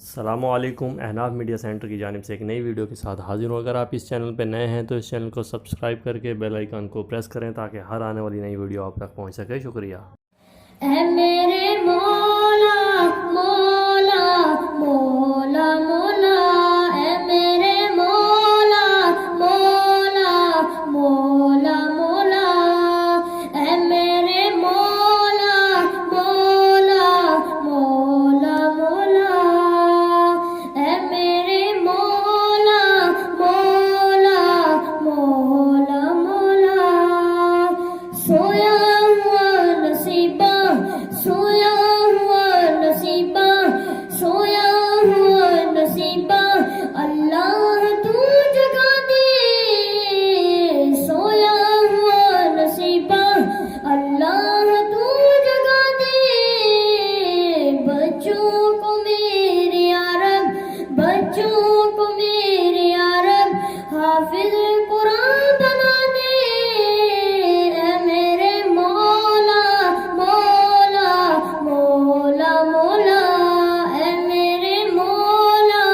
السلام علیکم، احناف میڈیا سینٹر کی جانب سے ایک نئی ویڈیو کے ساتھ حاضر ہوں۔ اگر آپ اس چینل پہ نئے ہیں تو اس چینل کو سبسکرائب کر کے بیل آئیکن کو پریس کریں تاکہ ہر آنے والی نئی ویڈیو آپ تک پہنچ سکے۔ شکریہ۔ اے میرے مولا مولا مولا مولا، اے میرے مولا مولا مولا مولا، اے میرے مولا مولا مولا مولا، اے میرے مولا مولا مولا مولا، سویا ہوا نصیبہ، سویا ہوا نصیبہ، سویا ہوا نصیبہ، اللہ تو جگا دے، سویا ہوا نصیبہ، اللہ تو جگا دے، بچوں کو میرے عرب، بچوں کو میرے عرب حافظ قرآن بنا دے، اے میرے مولا مولا مولا مولا، اے میرے مولا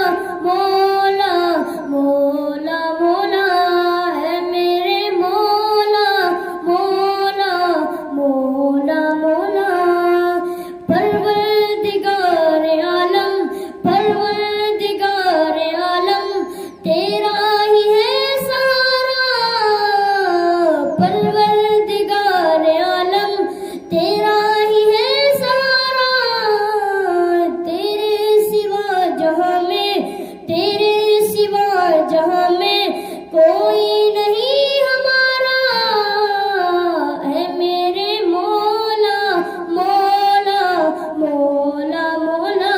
مولا مولا مولا، اے میرے مولا مولا مولا مولا، پروردگار عالم، پروردگار عالم تیرا ہی ہے سہارا، پروردگار عالم تیرا ہی ہے سہارا، تیرے سوا جہاں میں، تیرے سوا جہاں میں کوئی نہیں ہمارا، اے میرے مولا مولا مولا مولا،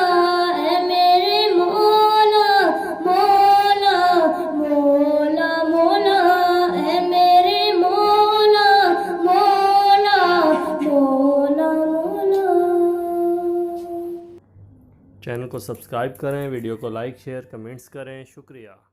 اے میرے مولا مولا مولا مولا، اے میرے مولا مولا مولا مولا۔ چینل کو سبسکرائب کریں، ویڈیو کو لائک شیئر کمنٹس کریں۔ شکریہ۔